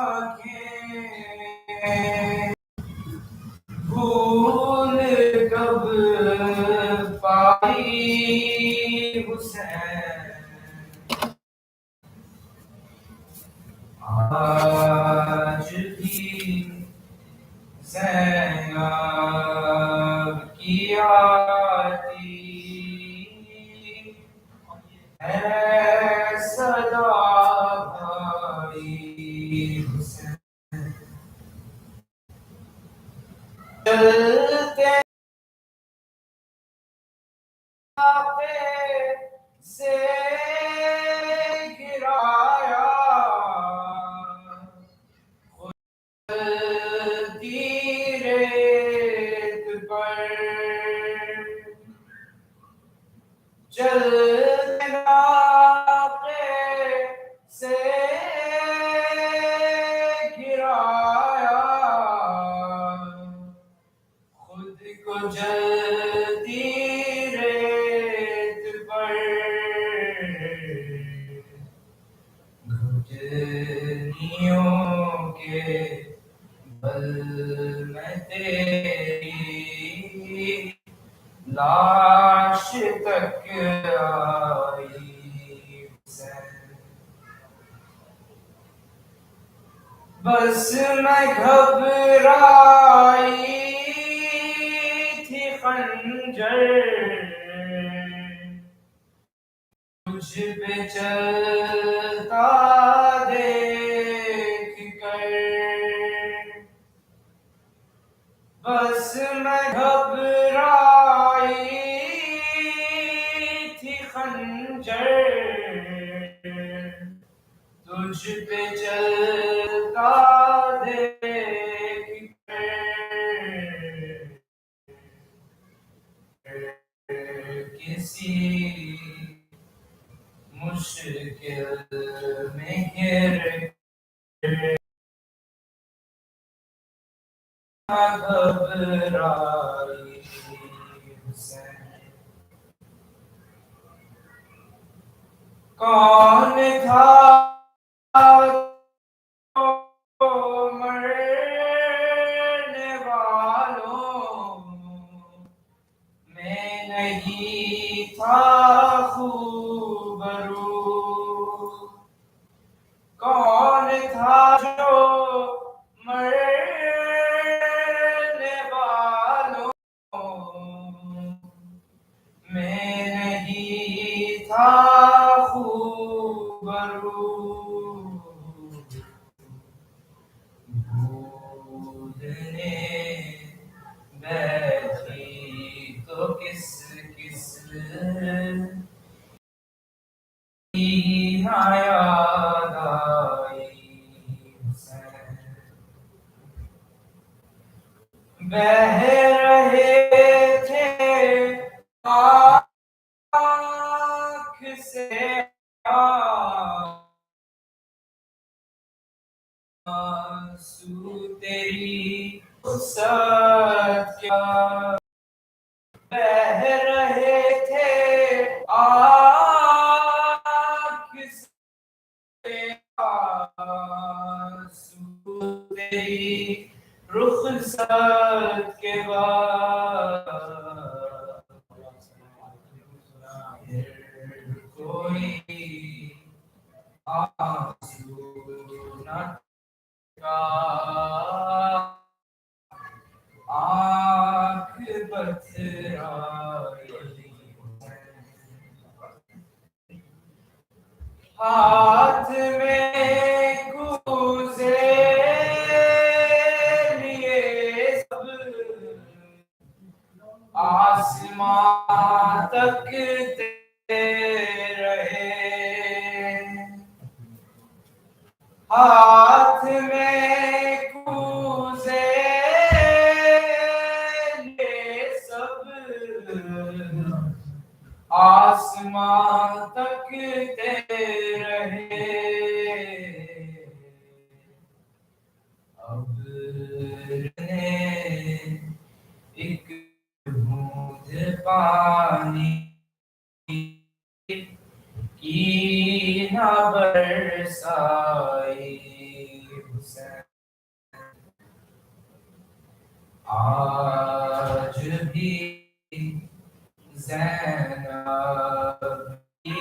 आँखें भूल कब पाई हुसैन, आज भी ज़ैनब की आती है सदा भाई हुसैन। चलते पे से गिराया रेत पर, चलते नाके से गिराया, खुद को जलती रेत पर, घुटनियों के बल में तेरी लाश तक आई हुसैन। बस मैं घबराई थी खंजर तुझ पे चलता देख कर, बस मैं घबराई थी खंजर तुझ पे चलता देख कर, किसी मुश्किल में घिर घबराई हुसैन। कौन था तो मरने वालों में नहीं था खूबरू, कौन था जो मरने वालों में नहीं था खूबरू, भूलने बैठी तो किस किस की ना याद आई हुसैन। बह रहे थे आँख से आंसू तेरी सत्या, बह रहे थे आँख से आंसू तेरी रुखसत के बाद, कोई आंसू न का आँख बथराई, हाथ में कूजे लिए सब आसमां तकते रहे, हाथ में कूजे लिए सब आसमां तकते रहे, अब ने एक बूंद पानी की न बरसाई हुसैन। आज भी ज़ैनब की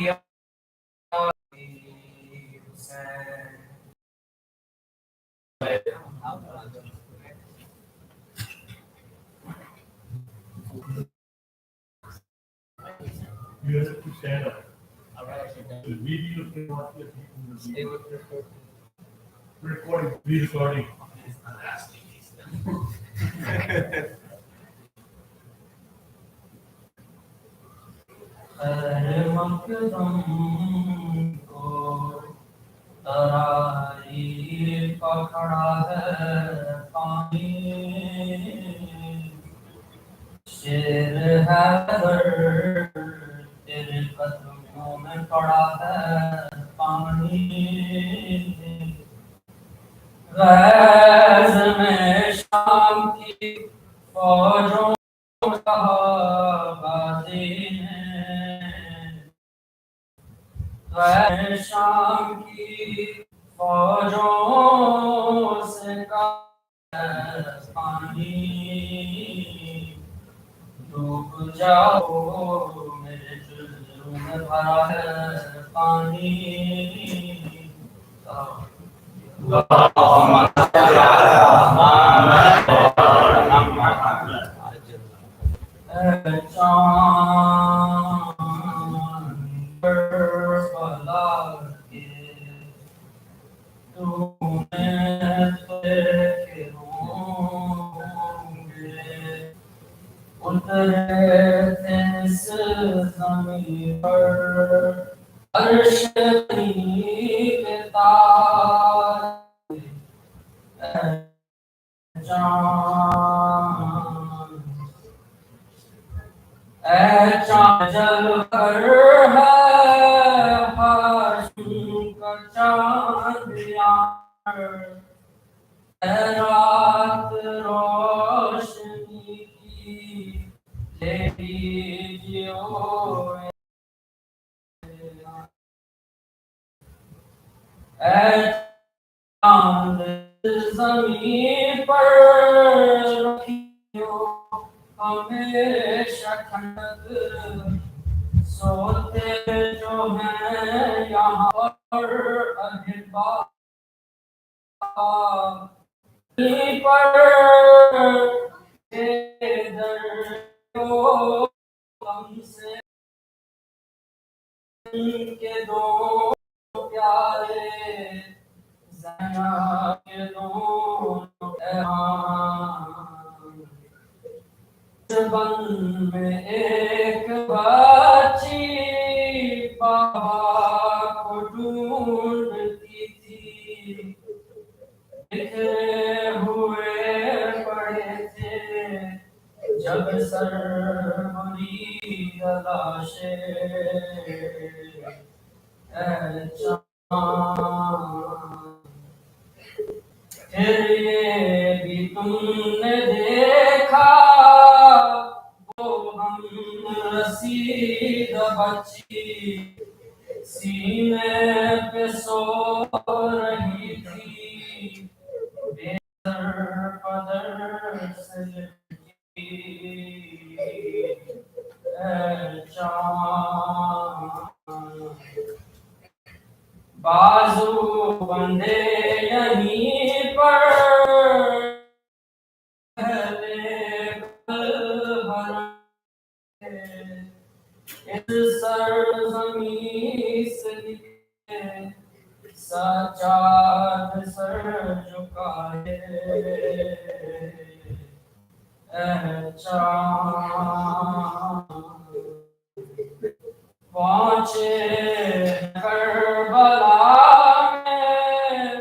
Hussain. You have to stand up. The video can watch it. Recording, be recording. खैर मकदम को तराई पकड़ा है पानी, शेर है तेरे कदमों में पड़ा है पानी। गैज़ में शाम की फौजों बाजी ने, गैज़ में शाम की फौजों से का पानी। डूब जाओ मेरे जुल्म में भरा है पानी। ज़मीन पर अर्श के ताज चाँद जल कर है हाशिम का चाँद यार, रात रोशनी की ले लीजिए चाँद ज़मीन पर रखियो हमेशा ठंडक, सोते जो हैं यहाँ पर अहिबा पर हमसे के दो प्यारे ज़ैनब के दोनों बन में एक बच्ची बाबा को ढूंढती थी, बिखरे हुए पड़े थे जब सरमरी तलाशे। फिर ये भी तुमने देखा वो हम रसीद बच्ची सीने पे सो रही थी, बेसर पदर से लिपटी। बाजू बंधे यहीं पर इस सरज़मीं से निकले सजाद सर झुकाए। पहुँचे करबला में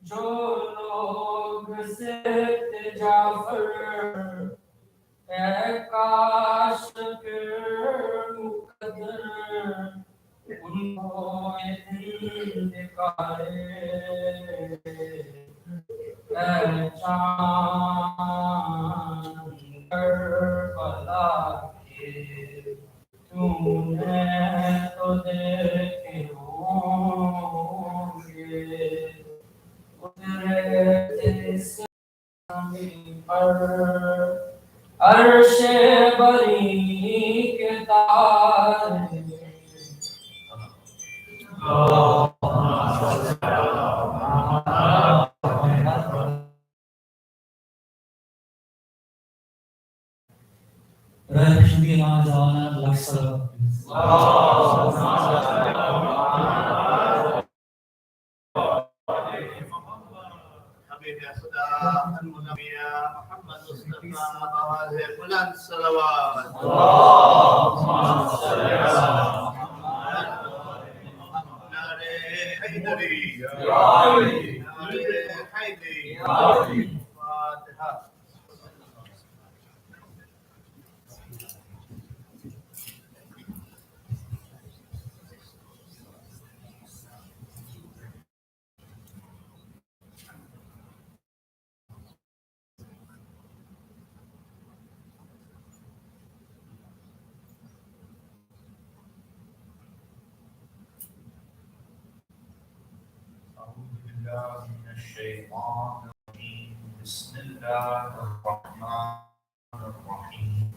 जो लोग से जाफर, काश फिर मुकद्दर उनको ये दिन दिखाए। चाँद करबला के तूने तो देखे होंगे, उतरे थे ज़मीन अर्श बरी के तारे رحمتي عزانا لكسر حبيبي يا صدى المنبي يا محمد مصطفى طاهر فلان الصلوات اللهم صل على محمد نار حيدري يا علي نار حيدري يا علي فاتحة أعوذ بالله من الشيطان الرجيم بسم الله الرحمن الرحيم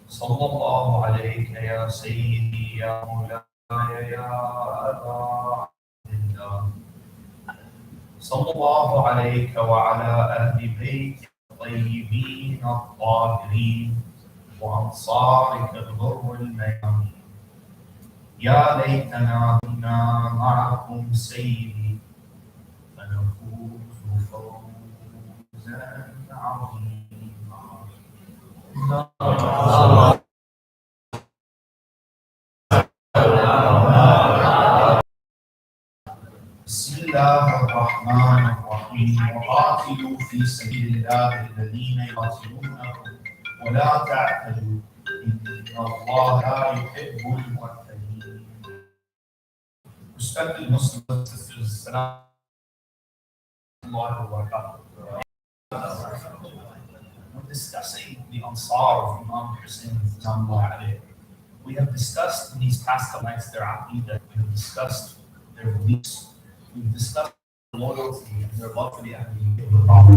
صلى الله عليك يا سيدي يا مولاي يا أبا عبد الله صلى الله عليك وعلى أهل بيتك الطيبين الطاهرين وأنصارك الغر الميامين يا ليتنا كنا معكم سيدي فنفوز فوزا عظيما بسم الله الرحمن الرحيم وقاتلوا في سبيل الله الذين يقاتلونكم ولا تعتدوا إن الله لا يحب المعتدين. Respected Muslims and sisters, Assalamu alaikum wa barakatuh. We're discussing the Ansar of Imam Hussein. We have discussed in these past couple nights their aqidah, we have discussed their beliefs, we've discussed their loyalty and their love for the Ahlul of the Prophet.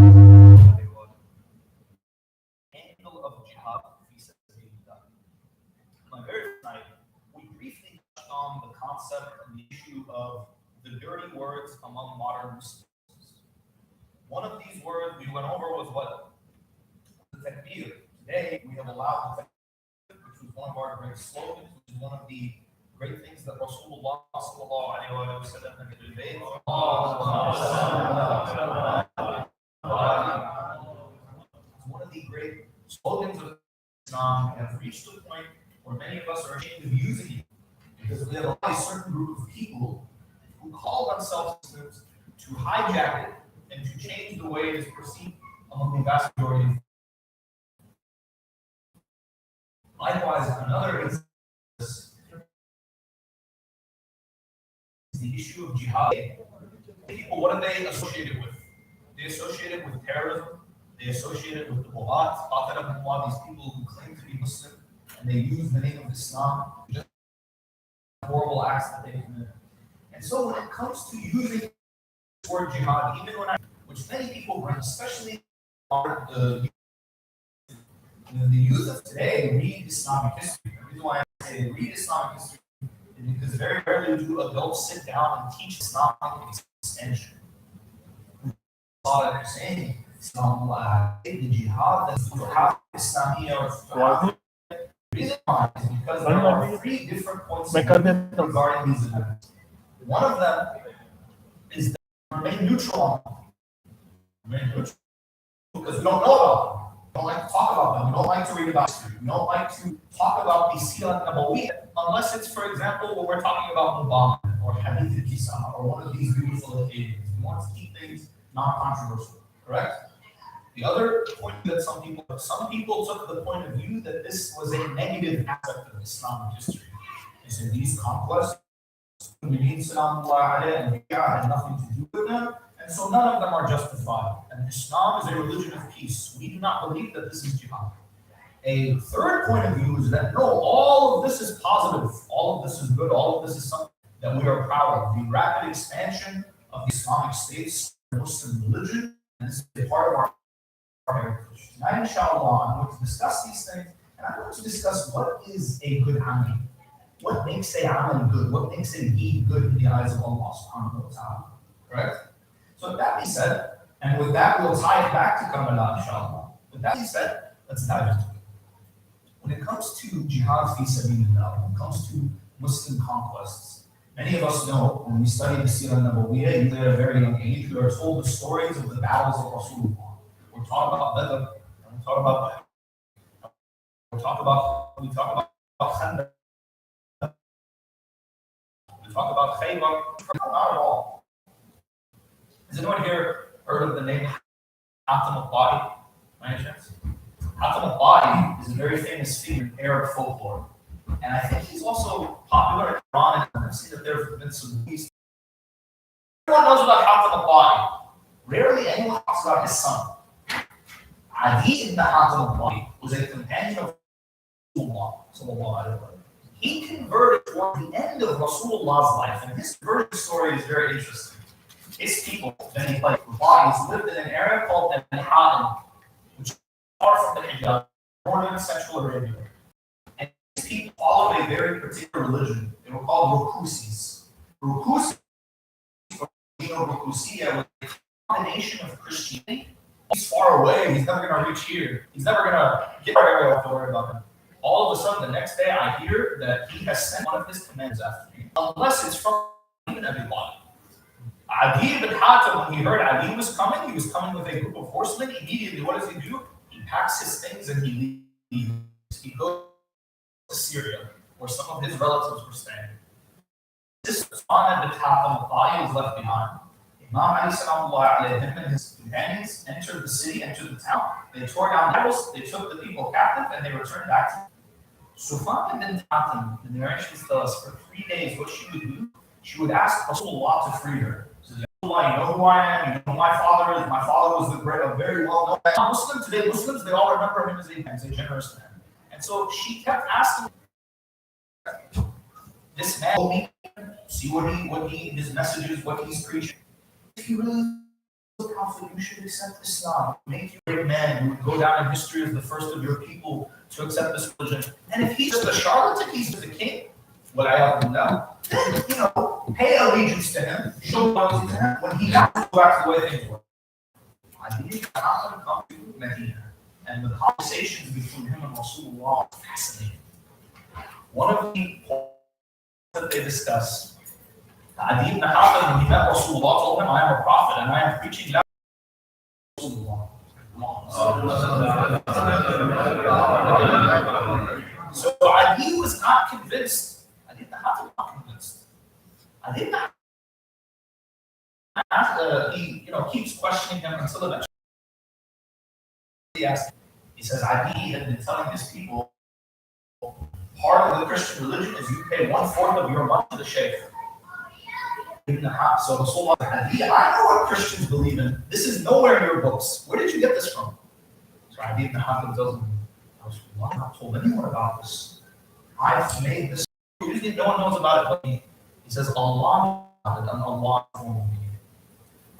Angle of jihad fi sabilillah. My very first night, we briefly touched on the concept and the issue of the dirty words among modern Muslims. One of these words we went over was what? The takbir. Today we have allowed the takbir, which was one of our great slogans, which is one of the great things that Rasulullah sallallahu alaihi wasallam conveyed. It's one of the great slogans of Islam, and have reached a point where many of us are ashamed of using it because we have a certain group of people who call themselves Muslims to hijack it and to change the way it is perceived among the vast majority. Likewise, another instance is the issue of jihad. People, what are they associated with? They associate it with terrorism. They associate it with the Bulat, these people who claim to be Muslim, and they use the name of Islam to just horrible acts that they commit. And so when it comes to using the word jihad, even when which many people bring, especially the youth of today, read Islamic history. The reason why I say read Islamic history is because very rarely do adults sit down and teach Islamic extension. They're saying Islam, the jihad, the Islamiyah. The reason why is because there are three different points regarding these events. One of them is that remain neutral. Remain neutral because we don't know about them. We don't like to talk about them. We don't like to read about history. We don't like to talk about the Sirah Nabawiyyah unless it's, for example, when we're talking about Muharram or Hadith al-Kisa or one of these beautiful occasions. We want to keep things non-controversial, correct? The other point that some people took the point of view that this was a negative aspect of Islamic history. They said these conquests, we need Salam and had nothing to do with them, and so none of them are justified. And Islam is a religion of peace. We do not believe that this is jihad. A third point of view is that no, all of this is positive, all of this is good, all of this is something that we are proud of. The rapid expansion of the Islamic states, Muslim religion, and this is a part of our heritage. Tonight, inshallah, I'm going to discuss these things, and I'm going to discuss what is a good amal. What makes a amal good? What makes a deed good in the eyes of Allah subhanahu wa ta'ala? Right? So with that being said, and with that we'll tie it back to Karbala, inshallah. With that being said, let's dive into it. When it comes to jihad fi sabilillah, when it comes to Muslim conquests, many of us know when we study the Sirah Nabawiyyah, even at a very young age, we are told the stories of the battles of Rasulullah. We're talking about Badr, and we talk about Khandaq, we talk about Khaybar, not at all. Has anyone here heard of the name Hatim al-Ta'i, by any chance? Hatim al-Ta'i is a very famous figure in Arab folklore. And I think he's also popular in Iran, and I've seen that there have been some movies. Everyone knows about Hatim al-Ta'i. Rarely anyone talks about his son. Adi ibn Hatim al-Ta'i was a companion of Rasulullah. He converted toward the end of Rasulullah's life, and his conversion story is very interesting. His people, many like Rufa'is, lived in an area called Al-Hatim, which is far from the Hijaz, northern Central Arabia. And these people followed a very particular religion. They were called Rukusis. Rukusis, or Rukusiyya, was a combination of Christianity. He's far away, he's never going to reach here. He's never going to get our area, I have to worry about him. All of a sudden, the next day, I hear that he has sent one of his commands after me, unless it's from even everybody. Adi ibn Hatim, when he heard Adi was coming with a group of horsemen. Immediately, what does he do? He packs his things and he leaves. He goes to Syria, where some of his relatives were staying. This Usman ibn Hatim al-Ta'i was left behind. Imam Ali sallallahu alayhi him and his companions entered the city, entered the town. They tore down the walls, they took the people captive, and they returned back to Sufyan ibn Hatim, the narrations tell us, for 3 days what she would do, she would ask Rasulullah to free her. She says, Rasulullah, you know who I am, you know who my father is. My father was a very well-known Muslim. Today, Muslims, they all remember him as a generous man. And so she kept asking this man, see his messages, what he's preaching. If you really are confident, you should accept Islam. Make you a great man. You would go down in history as the first of your people to accept this religion. And if he's just a charlatan, he's just a king, what I have to know, then, pay allegiance to him, show loyalty to him. When he got to go back to the way things were, I needed to come to Medina. And the conversations between him and Rasulullah are fascinating. One of the points that they discuss, Adi ibn Hatim, when he met Rasulullah, told him, I am a prophet and I am preaching that Rasulullah. So Adi was not convinced. Adi ibn Hatim was not convinced. Adi ibn Hatim, he keeps questioning him until eventually he asks him. He says, Adi had been telling his people, part of the Christian religion is you pay 1/4 of your money to the sheikh. So Rasulullah said, I know what Christians believe in. This is nowhere in your books. Where did you get this from? So Adi ibn Hatim tells him, Rasulullah, I've not told anyone about this. I've made this. Usually no one knows about it but me. He says, Allah and Allah informed me.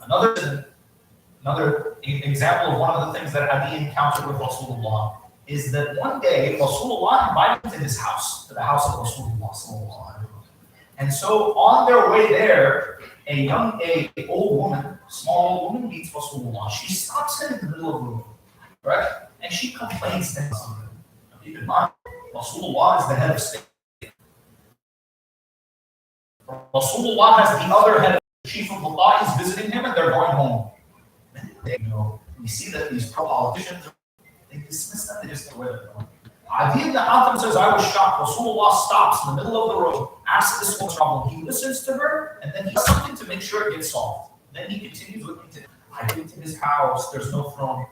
Another example of one of the things that Adi encountered with Rasulullah is that one day Rasulullah invited him to his house, to the house of Rasulullah. And so on their way there, a old woman, small old woman, meets Rasulullah. She stops him in the middle of the road, right? And she complains to him something. Now keep in mind, Rasulullah is the head of state. Rasulullah has the other head, the chief of Allah, is visiting him, and they're going home. We see that these politicians, they dismiss them, they just go away. Adi ibn Hatim says, I was shocked. Rasulullah stops in the middle of the road, asks this woman's problem. He listens to her, and then he does something to make sure it gets solved. Then he continues looking to I went to his house, there's no throne,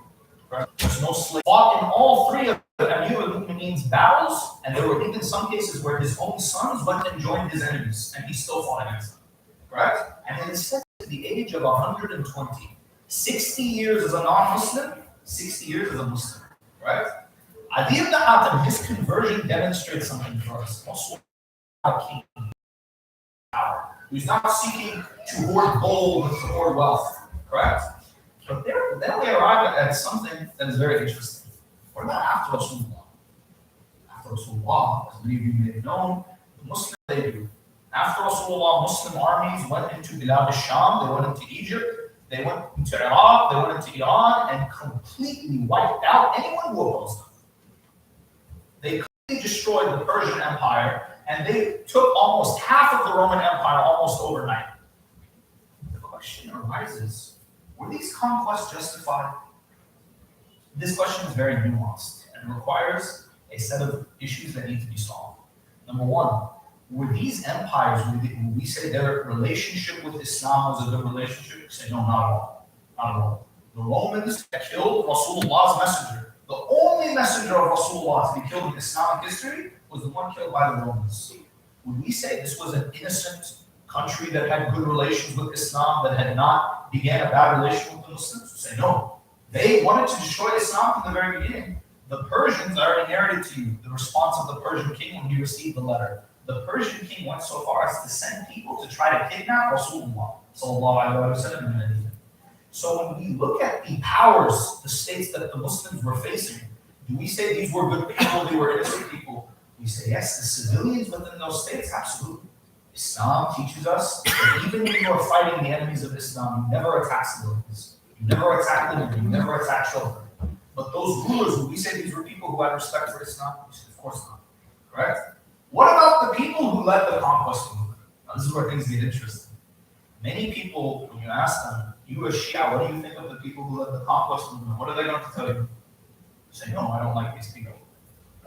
right? There's no slave. Fought in all three of the Amir al-Mu'mineen's battles, and there were even some cases where his own sons went and joined his enemies, and he still fought against them, right? And it is said at the age of 120, 60 years as a non-Muslim, 60 years as a Muslim, right? Adi ibn Hatim, his conversion demonstrates something for us. Also, a king, power. He's not seeking to hoard gold and to hoard wealth, correct? But then they arrive at something that is very interesting. What about after Rasulullah? After Rasulullah, as many of you may have known, the Muslims, they do. After Rasulullah, Muslim armies went into Bilad al-Sham, they went into Egypt, they went into Iraq, they went into Iran, and completely wiped out anyone who opposed them. They completely destroyed the Persian Empire, and they took almost half of the Roman Empire almost overnight. The question arises, were these conquests justified? This question is very nuanced and requires a set of issues that need to be solved. Number one, were these empires, would we say their relationship with Islam was a good relationship? We say no, not at all. Not at all. The Romans killed Rasulullah's messenger. The only messenger of Rasulullah to be killed in Islamic history was the one killed by the Romans. Would we say this was an innocent country that had good relations with Islam, that had not began a bad relation with the Muslims? We say no. They wanted to destroy Islam from the very beginning. The Persians, I already narrated to you the response of the Persian king when he received the letter. The Persian king went so far as to send people to try to kidnap Rasulullah sallallahu alaihi wasallam. So when we look at the powers, the states that the Muslims were facing, do we say these were good people, they were innocent people? We say yes, the civilians within those states, absolutely. Islam teaches us that even when you are fighting the enemies of Islam, you never attack civilians. You never attack women, you never attack children. But those rulers, would we say these were people who had respect for Islam? We say, of course not. Correct? What about the people who led the conquest movement? Now, this is where things get interesting. Many people, when you ask them, you a Shia, what do you think of the people who led the conquest movement? What are they going to tell you? You say, no, I don't like these people.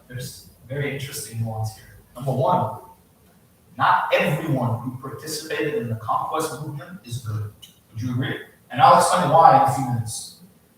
There's very interesting nuance here. Number one, not everyone who participated in the conquest movement is good. Would you agree? And I'll explain why in a few minutes.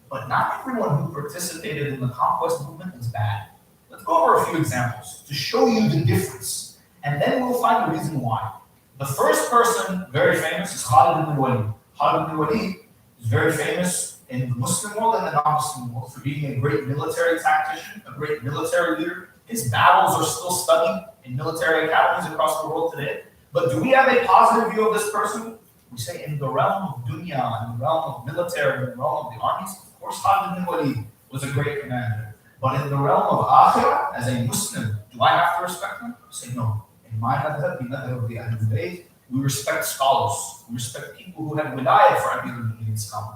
But not everyone who participated in the conquest movement is bad. Let's go over a few examples to show you the difference. And then we'll find the reason why. The first person, very famous, is Khalid ibn Walid. Khalid ibn Walid is very famous in the Muslim world and the non-Muslim world for being a great military tactician, a great military leader. His battles are still studied in military academies across the world today. But do we have a positive view of this person? We say in the realm of dunya, in the realm of military, in the realm of the armies, of course Khalid ibn Walid was a great commander. But in the realm of akhirah, as a Muslim, do I have to respect him? I say no. In my madhab, the madhab of the Ahlul Bayt, we respect scholars. We respect people who have wilayah for Amir al-Mu'minin Islam.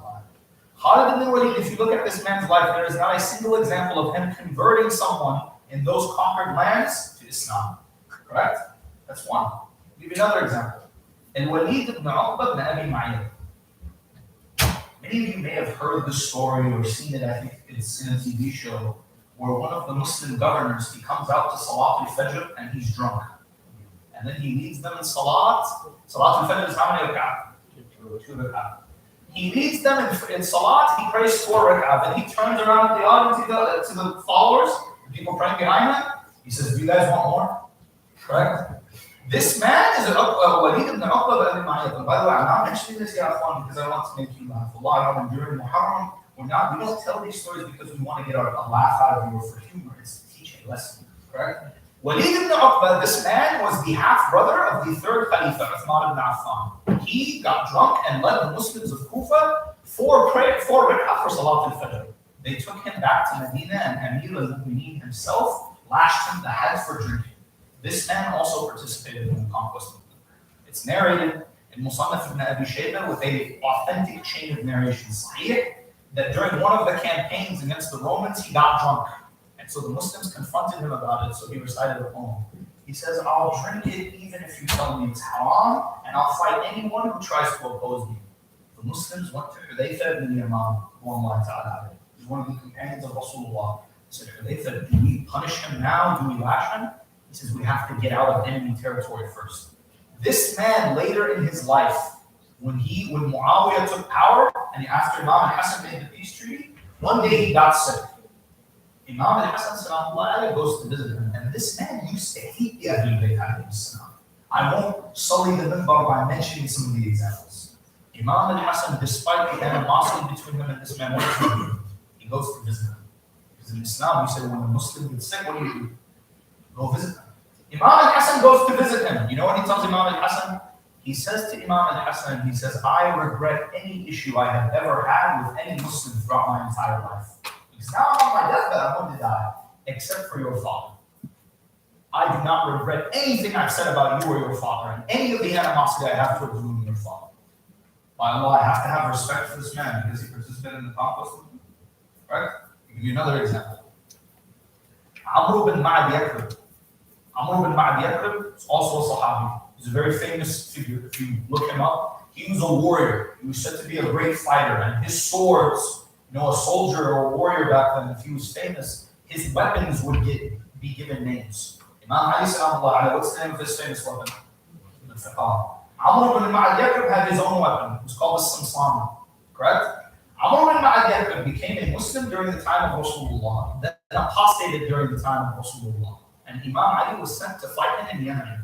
Khalid ibn Walid, if you look at this man's life, there is not a single example of him converting someone in those conquered lands to Islam. Correct? That's one. I'll give you another example. Al-Walid ibn Uqba ibn Abi Mu'ayyid. Many of you may have heard the story or seen it, I think it's in a TV show, where one of the Muslim governors, he comes out to Salat al-Fajr and he's drunk. And then he leads them in Salat. Salat al-Fajr is how many rak'ah? 2 rak'ah. He leads them in Salat, he prays 4 rak'ah. Then he turns around to the audience, to the followers, the people praying behind him. He says, do you guys want more? Correct? This man is Walid ibn Uqba ibn Mu'ayyid. And by the way, I'm not mentioning this here because I want to make you laugh. Allah, during Muharram, we don't tell these stories because we want to get a laugh out of you or for humor. It's to teach a lesson. Correct? Walid ibn Uqba, this man was the half-brother of the third Khalifa, Uthman ibn Affan. He got drunk and led the Muslims of Kufa for rak'ah for Salat al-Fajr. They took him back to Medina and Amir al-Mu'minin himself lashed him the head for drinking. This man also participated in the conquest movement. It's narrated in Musannaf ibn Abi Shayba with an authentic chain of narration, sahih, that during one of the campaigns against the Romans, he got drunk. And so the Muslims confronted him about it, so he recited a poem. He says, I'll drink it even if you tell me it's haram, and I'll fight anyone who tries to oppose me. The Muslims went to Hudayfa ibn Yaman, he's one of the companions of Rasulullah. He said, Hudayfa, do we punish him now? Do we lash him? He says, we have to get out of enemy territory first. This man, later in his life, when Muawiyah took power, and after Imam al-Hasan made the peace treaty, one day he got sick. Imam al-Hasan goes to visit him, and this man used to hate the Ahlul Bayt. I won't sully the minbar by mentioning some of the examples. Imam al-Hasan, despite the animosity between him and this man, what does he do? He goes to visit him. Because in Islam, we say when a Muslim gets sick, what do? Go visit him. Imam al-Hasan goes to visit him. You know what he tells Imam al-Hasan? He says to Imam al-Hasan, he says, I regret any issue I have ever had with any Muslim throughout my entire life. Because now I'm on my deathbed, I'm going to die, except for your father. I do not regret anything I've said about you or your father, and any of the animosity I have towards you and your father. By Allah, I have to have respect for this man because he participated in the conquest of me. Right? I'll give you another example. Amr bin Ma'ad Yakrib. Amr bin Ma'ad Yakrib is also a Sahabi. He's a very famous figure. If you look him up, he was a warrior. He was said to be a great fighter, and his swords, a soldier or a warrior back then, if he was famous, his weapons would be given names. Imam Ali salam, what's the name of his famous weapon? Amr bin Ma'ad Yakrib had his own weapon. It was called the Samsama. Correct? Amr bin Ma'ad Yakrib became a Muslim during the time of Rasulullah, then apostated during the time of Rasulullah. And Imam Ali was sent to fight him in Yemen.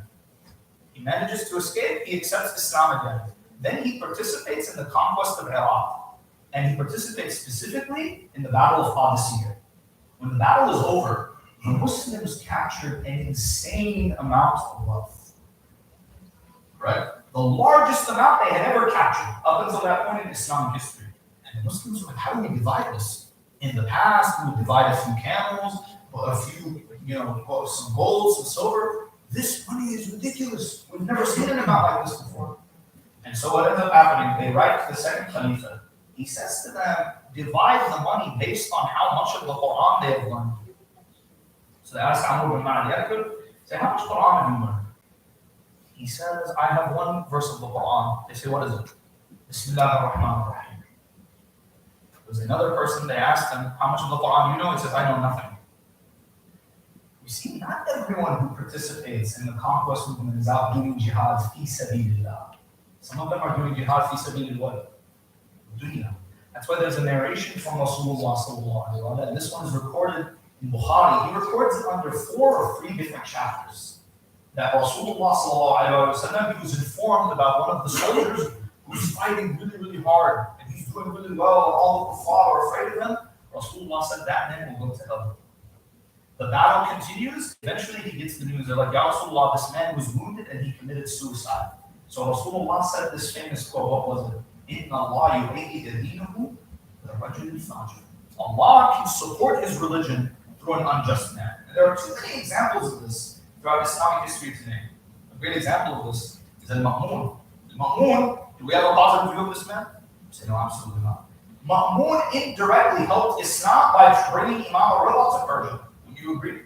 He manages to escape, he accepts Islam again. Then he participates in the conquest of Iraq. And he participates specifically in the Battle of Qadisiyah. When the battle is over, the Muslims captured an insane amount of wealth. Right? The largest amount they had ever captured up until that point in Islamic history. And the Muslims were like, how do we divide this? In the past, we would divide a few camels, a few, some gold, some silver. This money is ridiculous. We've never seen an amount like this before. And so what ends up happening, they write to the second Khalifa. He says to them, divide the money based on how much of the Quran they have learned. So they ask Amr bin Ma'ad Yakrib, say, how much Quran have you learned? He says, I have one verse of the Quran. They say, what is it? Bismillah ar-Rahman ar-Rahim. There's another person, they asked him, how much of the Quran you know? He says, I know nothing. You see, not everyone who participates in the conquest movement is out doing jihad fi sabilillah. Some of them are doing jihad fi sabilillah. Dunya. That's why there's a narration from Rasulullah sallallahu alaihi wasallam, and this one is recorded in Bukhari. He records it under 4 or 3 different chapters. That Rasulullah sallallahu alaihi wasallam, he was informed about one of the soldiers who's fighting really, really hard, and he's doing really well, and all the kuffar are afraid of him. Rasulullah said that man will go to hell. The battle continues. Eventually, he gets the news. They're like, Ya Rasulullah, this man was wounded and he committed suicide. So Rasulullah said this famous quote. What was it? Inna Allah yu'ayyidu deenahu bi-rajulin fajir. Allah can support his religion through an unjust man. And there are too many examples of this throughout Islamic history today. A great example of this is Al-Ma'mun. Al-Ma'mun, do we have a positive view of this man? Say no, absolutely not. Ma'mun indirectly helped Islam by bringing Imam al-Rida to Persia. You agree?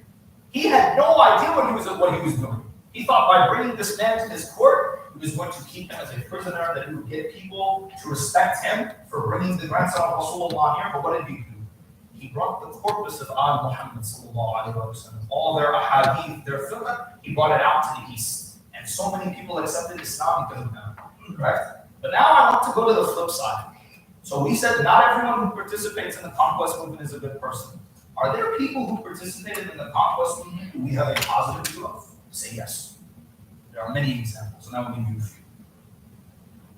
He had no idea what he was doing. He thought by bringing this man to his court, he was going to keep him as a prisoner, that he would get people to respect him for bringing the grandson of Rasulullah here. But what did he do? He brought the corpus of Muhammad sallallahu alaihi wasallam, all their ahadith, their fiqh, he brought it out to the east. And so many people accepted Islam because of him. Right? But now I want to go to the flip side. So we said not everyone who participates in the conquest movement is a good person. Are there people who participated in the conquest movement who we have a positive view of? Say yes. There are many examples, and I will give you a few.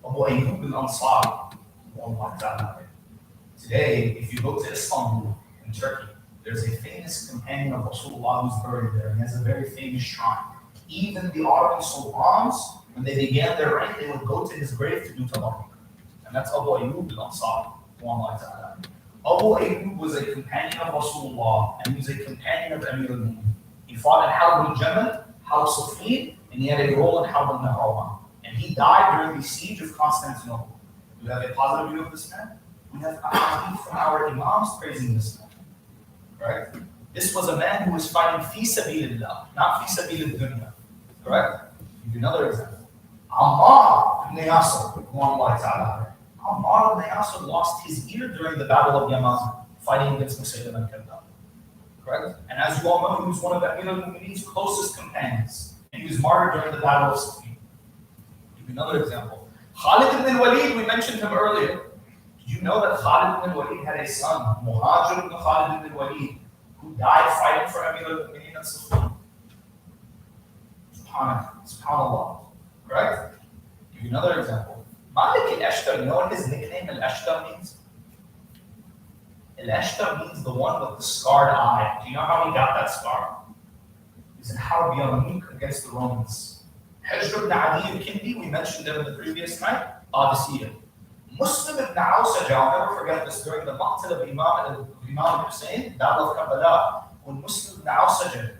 Abu Ayyub al-Ansari. Today, if you go to Istanbul in Turkey, there's a famous companion of Rasulullah who's buried there. He has a very famous shrine. Even the Ottoman sultans, when they began their reign, they would go to his grave to do tabarruk. And that's Abu Ayyub al-Ansari. Abu Ayyub was a companion of Rasulullah, and he was a companion of Amir al-Mu'minin. He fought in Harb al-Jamal, Harb Safin, and he had a role in Harb al-Nahrawan. And he died during the siege of Constantinople. Do you have a positive view of this man? We have ahadith from our imams praising this man. Right? This was a man who was fighting fi sabilillah, not fi sabilil dunya. Correct? I'll give you another example. Ammar ibn Yasir, Ammar ibn Yasir lost his ear during the Battle of Yamama, fighting against Musaylim al-Kadhab. Correct? And as you all know, he was one of Amir al-Mu'minin's closest companions. And he was martyred during the Battle of Siffin. I'll give you another example. Khalid ibn al-Walid, we mentioned him earlier. Did you know that Khalid ibn al-Walid had a son, Muhajir ibn Khalid ibn al-Walid, who died fighting for Amir al-Mu'minin at Siffin? SubhanAllah. Correct? I'll give you another example. Malik al-Ashtar, you know what his nickname al-Ashtar means? Al-Ashtar means the one with the scarred eye. Do you know how he got that scar? He's in Harb Yarmouk against the Romans. Hajr ibn Ali al-Kindi, we mentioned them in the previous night, Qadisiyya. Muslim ibn Awsaj, I'll never forget this, during the Maqtal of Imam Hussein, Battle of Karbala, when Muslim ibn Awsaj,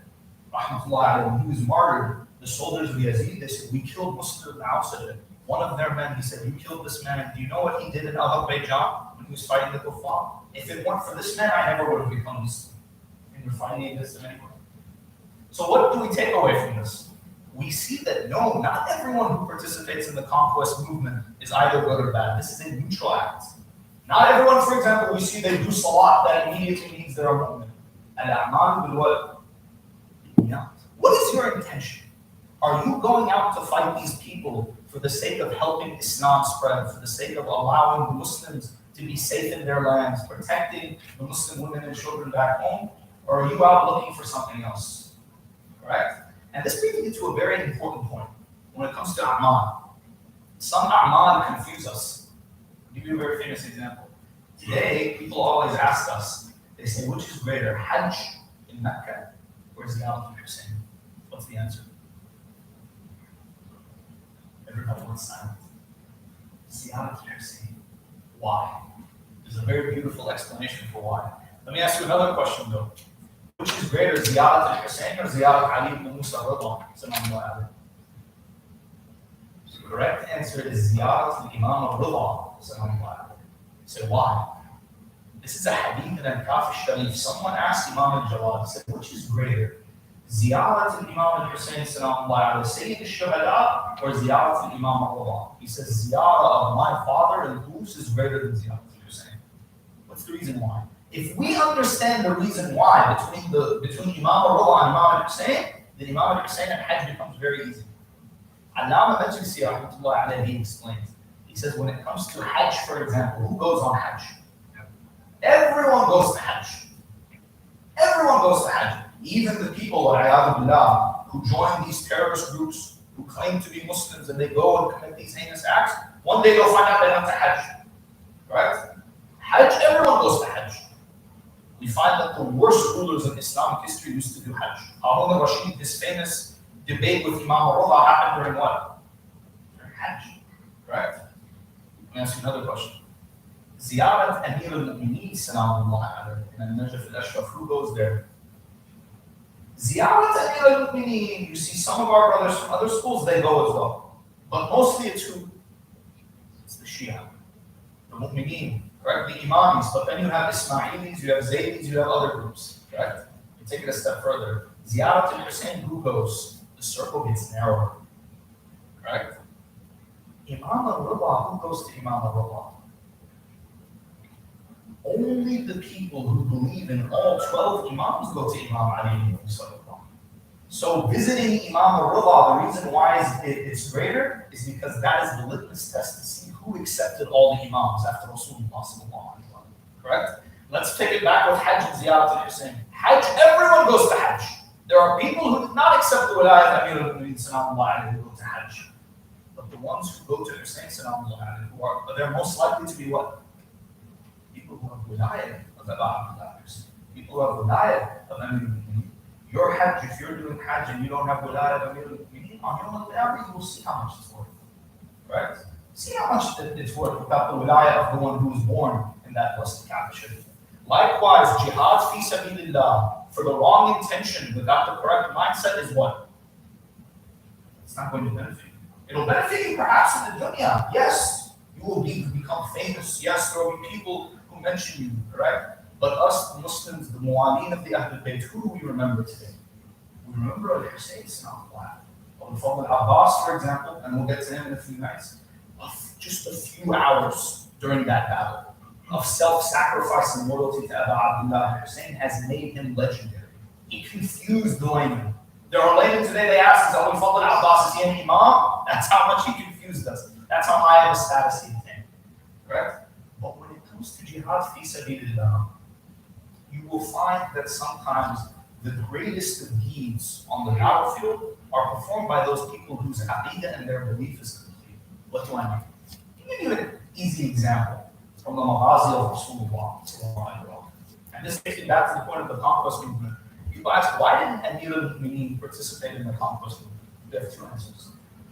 rahmatullah, when he was martyred, the soldiers of Yazid, they said, we killed Muslim ibn Awsaj. One of their men, he said, you killed this man. Do you know what he did in Azerbaijan when he was fighting the Kuffar? If it weren't for this man, I never would have become Muslim. And we're fighting against him anyway. So what do we take away from this? We see that no, not everyone who participates in the conquest movement is either good or bad. This is a neutral act. Not everyone, for example, we see they do salat, that immediately means they're a mu'min. Al-a'mal bil what? What is your intention? Are you going out to fight these people for the sake of helping Islam spread, for the sake of allowing the Muslims to be safe in their lands, protecting the Muslim women and children back home? Or are you out looking for something else? Correct? And this brings me to a very important point when it comes to a'mal. Some a'mal confuse us. I'll give you a very famous example. Today, people always ask us, they say, which is greater, Hajj in Mecca or Ziyarat al-Hussein? What's the answer? Everybody went silent. Ziyarat al-Hussein. Why? There's a very beautiful explanation for why. Let me ask you another question though. Which is greater, Ziyarat al-Hussein or Ziyarat Ali ibn Musa Rida? The correct answer is Ziyarat al-Imam Rida. So why? This is a hadith in Al-Kafi Sharif. Someone asked Imam al-Jawad, said, which is greater? Ziyarat al-Imam al-Hussein Sayyid al-Shuhada or Ziyarat al-Imam al-Rida? He says, Ziyarah of my father and whose is greater than Ziyarat al-Hussein. What's the reason why? If we understand the reason why between Imam al-Rida and Imam al-Hussein, then Imam al-Hussein and Hajj becomes very easy. Allama Majlisi rahmatullah alayhi explains. He says when it comes to Hajj, for example, who goes on Hajj? Everyone goes to Hajj. Everyone goes to Hajj. Even the people, billah, who join these terrorist groups, who claim to be Muslims and they go and commit these heinous acts, one day they'll find out they went to Hajj. Right? Hajj, everyone goes to Hajj. We find that the worst rulers in Islamic history used to do Hajj. Harun al-Rashid, this famous debate with Imam al-Rida happened during what? During Hajj. Right? Let me ask you another question. Ziyarat Amir al-Mu'mineen, Salamullah in al-Najaf al-Ashraf, who goes there? Ziyarat Amir al-Mu'mineen, you see some of our brothers from other schools, they go as well. But mostly it's who? It's the Shia, the Mu'mineen, correct? The Imams, but then you have Ismailis, you have Zaydis, you have other groups, correct? You take it a step further. Ziyarat al-Hussein, who goes? The circle gets narrower, correct? Imam al-Rida, who goes to Imam al-Rida? Only the people who believe in all 12 Imams go to Imam Ali ibn Musa. So visiting Imam al-Rida, the reason why it's greater is because that is the litmus test to see who accepted all the Imams after Rasulullah. Correct? Let's take it back with Hajj and Ziyarat al-Hussein. Hajj, everyone goes to Hajj. There are people who did not accept the Wilayat Amir al-Mu'mineen who go to Hajj. But the ones who go to Hussein, they're most likely to be what? People who have wilayah of Abdullah, people who have wilayah of Amir al-Mu'mineen. Your Hajj, if you're doing Hajj and you don't have wilayah of Amir al-Mu'mineen, on Yawm al-Qiyamah you will see how much it's worth. Right? See how much it's worth without the wilayah of the one who was born in that blessed Kaaba Sharif. Likewise, jihad fi sabilillah for the wrong intention without the correct mindset is what? It's not going to benefit you. It'll benefit you perhaps in the dunya. Yes, you will become famous. Yes, there will be people who mention you, correct? But us, the Muslims, the Mu'aleen of the Ahlul Bayt, who do we remember today? We remember Al-Hussein, Al-Fadl al-Abbas, for example, and we'll get to him in a few nights. Just a few hours during that battle of self-sacrifice and loyalty to Abu Abdullah Hussein has made him legendary. He confused the layman. There are laymen today, they ask, is Al-Fadl al-Abbas, is he an imam? That's how much he confused us. That's how high of a status he attained. Correct? But when it comes to jihad fi sabilillah, you will find that sometimes the greatest of deeds on the battlefield are performed by those people whose aqidah and their belief is complete. What do I mean? Let me give you an easy example from the Maghazi of Rasulullah. And this takes me back to the point of the conquest movement. People ask, why didn't Amir al-Mu'mineen participate in the conquest movement? We have two answers.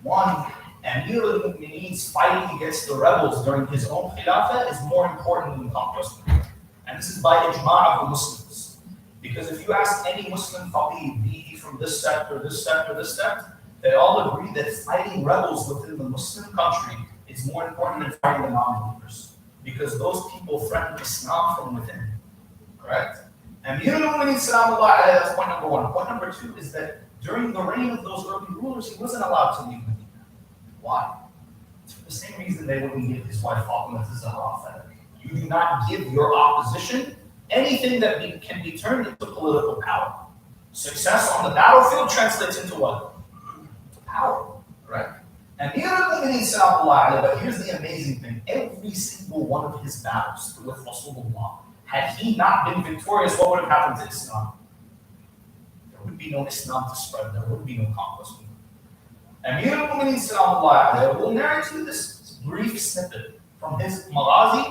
One, Amir al-Mu'mineen's fighting against the rebels during his own Khilafah is more important than conquest. And this is by ijma' of the Muslims. Because if you ask any Muslim faqih, be he from this sect or this sect or this sect, they all agree that fighting rebels within the Muslim country is more important than fighting the non-believers. Because those people threaten Islam from within. Correct? Amir al-Mu'mineen, salamullah alayhi, that's point number one. Point number two is that during the reign of those early rulers, he wasn't allowed to leave Medina. Why? For the same reason they wouldn't give his wife Fatima to Zahra. You do not give your opposition anything that can be turned into political power. Success on the battlefield translates into what? Into power, right? And but here's the amazing thing. Every single one of his battles with Rasulullah, had he not been victorious, what would have happened to Islam? There would be no Islam to spread. There would be no conquest. Amir al-Mu'mineen will narrate you this brief snippet from his Maghazi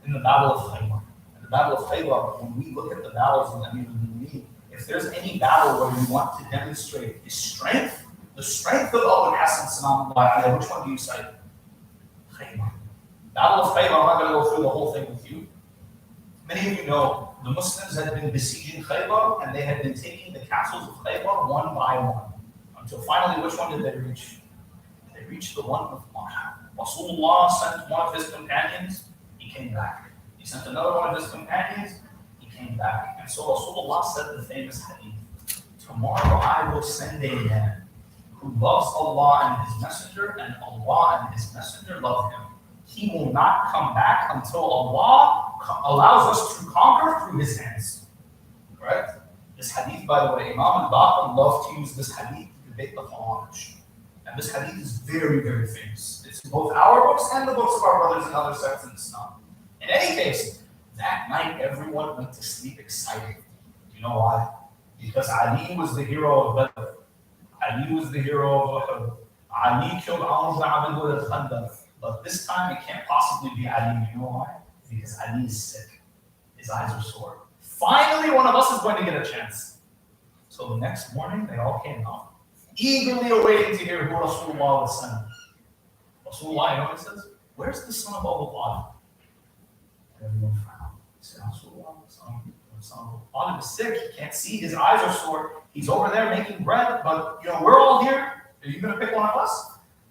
in the Battle of Khaybar. In the Battle of Khaybar, when we look at the battles of Amir al-Mu'mineen, if there's any battle where you want to demonstrate his strength, the strength of Abu al-Hasan, which one do you cite? Khaybar. Battle of Khaybar, I'm not going to go through the whole thing with you. Many of you know the Muslims had been besieging Khaybar and they had been taking the castles of Khaybar one by one. Until finally, which one did they reach? They reached the one of Muharram. Rasulullah sent one of his companions, he came back. He sent another one of his companions, he came back. And so Rasulullah said the famous hadith, tomorrow I will send a man who loves Allah and His Messenger, and Allah and His Messenger love him. He will not come back until Allah allows us to conquer through His hands. Correct? This hadith, by the way, Imam al-Baqir loved to use this hadith to debate the Khawarij. And this hadith is very, very famous. It's in both our books and the books of our brothers and other sects in Islam. In any case, that night everyone went to sleep excited. Do you know why? Because Ali was the hero of Badr. Ali was the hero of Uhud. Ali killed Amr ibn Abd al-Khandaq. But this time it can't possibly be Ali. You know why? Because Ali is sick. His eyes are sore. Finally, one of us is going to get a chance. So the next morning, they all came out, eagerly awaiting to hear who Rasulullah would send. Rasulullah, you know what it says? Where's the son of Abu Talib? Everyone frowned. He said, Rasulullah, the son of Abu Talib is sick. He can't see. His eyes are sore. He's over there making bread. But, we're all here. Are you going to pick one of us?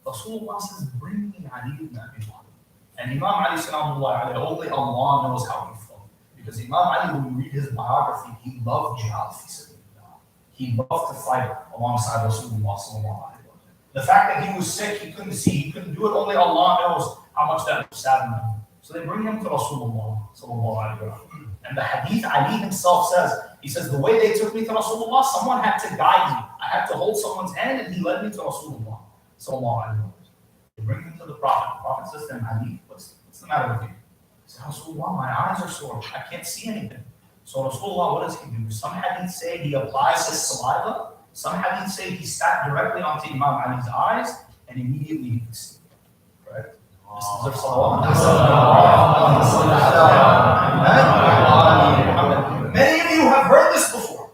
Rasulullah says, bring me Ali ibn Abi Talib. And Imam Ali, salamullah, only Allah knows how he felt. Because Imam Ali, when you read his biography, he loved jihad. He loved to fight alongside Rasulullah. The fact that he was sick, he couldn't see, he couldn't do it, only Allah knows how much that saddened him. So they bring him to Rasulullah. And the hadith, Ali himself says, he says, the way they took me to Rasulullah, someone had to guide me. I had to hold someone's hand and he led me to Rasulullah. They bring him to the Prophet. The Prophet says to him, Ali, what's the matter with you? He says, Rasulullah, my eyes are sore. I can't see anything. So Rasulullah, what does he do? Some hadith say he applies his saliva. Some hadith say he sat directly onto Imam Ali's eyes and immediately he could see. Correct? This is their salawat. Many of you have heard this before.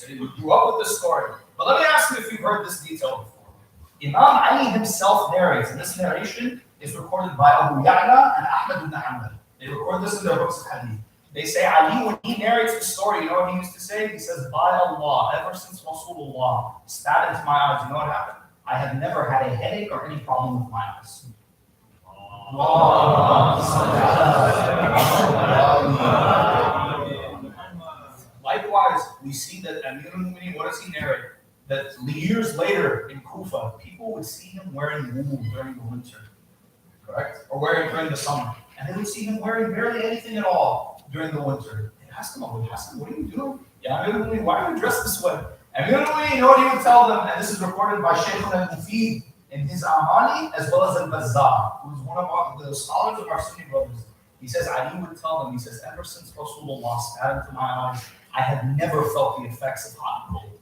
You grew up with this story. But let me ask you if you've heard this detail before. Imam Ali himself narrates, and this narration is recorded by Abu Ya'la and Ahmad ibn Hanbal. They record this in their books of hadith. They say Ali, when he narrates the story, you know what he used to say? He says, by Allah, ever since Rasulullah spat into my eyes, you know what happened? I have never had a headache or any problem with my eyes. Likewise, we see that Amir al-Mu'mineen, what does he narrate? That years later in Kufa, people would see him wearing wool during the winter, correct? Or wearing during the summer. And they would see him wearing barely anything at all during the winter. They asked him, Abu Hassan, what are you doing? Yeah, Amir al-Mu'mineen, why are you dressed this way? Amir al-Mu'mineen, you know what he would tell them? And this is recorded by Shaykh al-Mufid in his Amani, as well as al-Bazzar, who is one of the scholars of our Sunni brothers. He says, Ali would tell them, he says, ever since Rasulullah spat into my eyes, I have never felt the effects of hot and cold.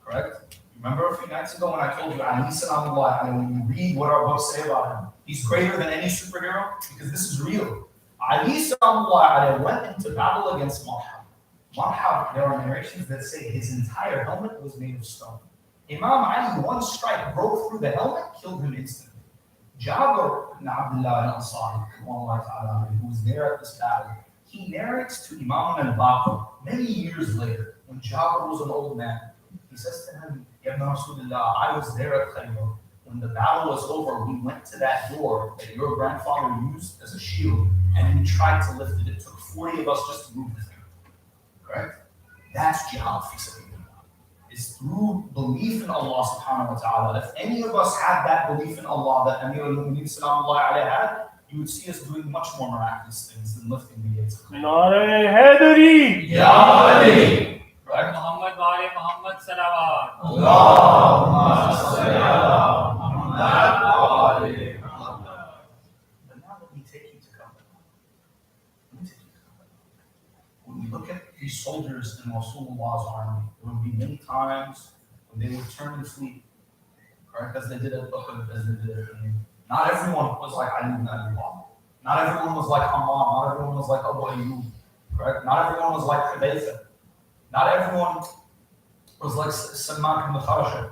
Correct? Remember a few nights ago when I told you, Ali salamullah, and when you read what our books say about him, he's greater than any superhero because this is real. Ali salamullah went into battle against Muharram. Muharram, there are narrations that say his entire helmet was made of stone. Imam Ali, one strike broke through the helmet, killed him instantly. Jabir ibn Abdullah al-Ansari, who was there at this battle, he narrates to Imam al-Baqir many years later, when Jabir was an old man. He says to him, Ibn Rasulullah, I was there at Khaybar. When the battle was over, we went to that door that your grandfather used as a shield, and we tried to lift it. It took 40 of us just to move the thing. Correct? That's jihad fi sabilillah. It's through belief in Allah subhanahu wa ta'ala. If any of us had that belief in Allah that Amir al-Mu'mineen sallallahu alayhi had, you would see us doing much more miraculous things than lifting the gates of Khaybar. Nare Haidari! Ya Ali! Right? Muhammad Wali Muhammad Salawat. Allahumma salli ala Muhammad wa ali Muhammad. But now let me take you to Karbala. When we look at these soldiers in Rasulullah's army, there would be many times when they would turn and flee, correct? As they did at Uhud, as they did at Hunayn. Not everyone was like Ali ibn Abi Talib. Not everyone was like Ammar. Not everyone was like Abu Ayyub, correct? Not everyone was like Hudayfa. Not everyone was like Salman ibn Kharasha,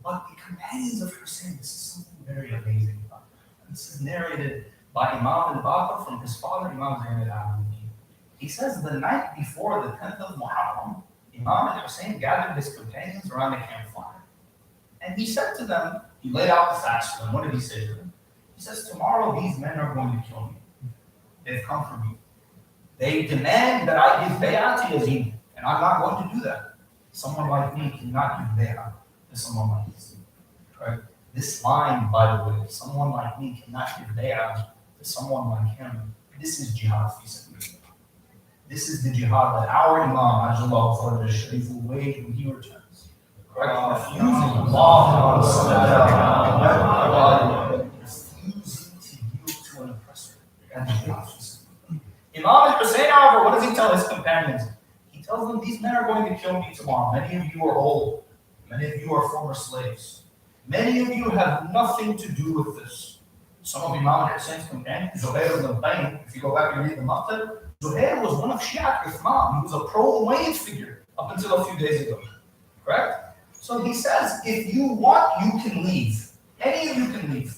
but the companions of Hussein, this is something very amazing. And this is narrated by Imam al-Baqir from his father, Imam Zayn al-Abidin. He says the night before the 10th of Muharram, Imam al-Hussein gathered his companions around the campfire. And he said to them, he laid out the facts for them. What did he say to them? He says, tomorrow these men are going to kill me. They've come for me. They demand that I give bay'ah to Yazid, and I'm not going to do that. Someone like me cannot give bay'ah to someone like Yazid. Right? This line, by the way, someone like me cannot give bay'ah to someone like him. This is jihad fi sabilillah. This is the jihad that our Imam Ajjallahu Faraj al-Sharif will wage when he returns. Correct? Refusing Allah, refusing to yield to an oppressor. And jihad fi sabilillah. Imam al-Hussein, however, what does he tell his companions? He tells them, these men are going to kill me tomorrow. Many of you are old. Many of you are former slaves. Many of you have nothing to do with this. Some of Imam al-Hussein's companions, Zuhair ibn al-Qayn, if you go back and read the Maqtab, Zuhair was one of Shi'at Uthman. He was a pro-Umayyad figure up until a few days ago. Correct? So he says, if you want, you can leave. Any of you can leave.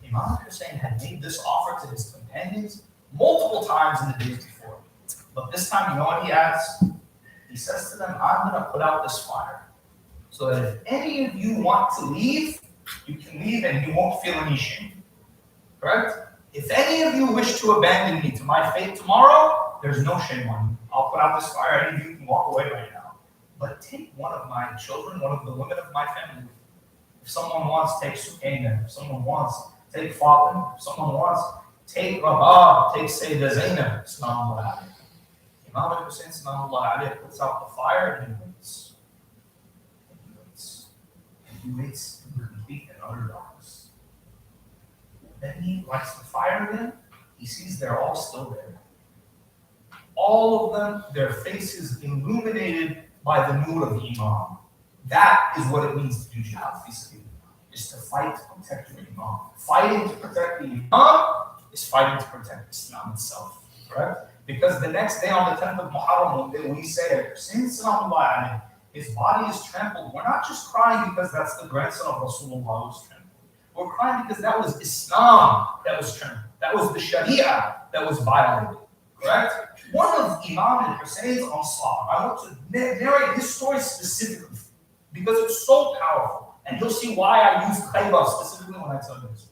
Imam al-Hussein had made this offer to his companions multiple times in the days before. But this time, you know what he asks? He says to them, I'm going to put out this fire. So that if any of you want to leave, you can leave and you won't feel any shame. Correct? If any of you wish to abandon me to my fate tomorrow, there's no shame on you. I'll put out this fire, any of you can walk away right now. But take one of my children, one of the women of my family. If someone wants, take Sukaina. If someone wants, take Fatima. If someone wants, take Rabah, take Sayyidah Zainab, sallallahu alayhi. Imam al-Hussein, sallallahu alayhi, puts out the fire and he waits. And he waits. And he waits in complete and utter darkness. Then he lights the fire again. He sees they're all still there. All of them, their faces illuminated by the nur of Imam. That is what it means to do jihad fi sabilillah, is to fight to protect your Imam. Fighting to protect the Imam is fighting to protect Islam itself, correct? Because the next day on the 10th of Muharram, when we say, since his body is trampled, we're not just crying because that's the grandson of Rasulullah who was trampled. We're crying because that was Islam that was trampled. That was the Sharia that was violated, correct? One of Imam al-Hussein's Ansar, I want to narrate his story specifically because it's so powerful. And you'll see why I use Khaybar specifically when I tell you this.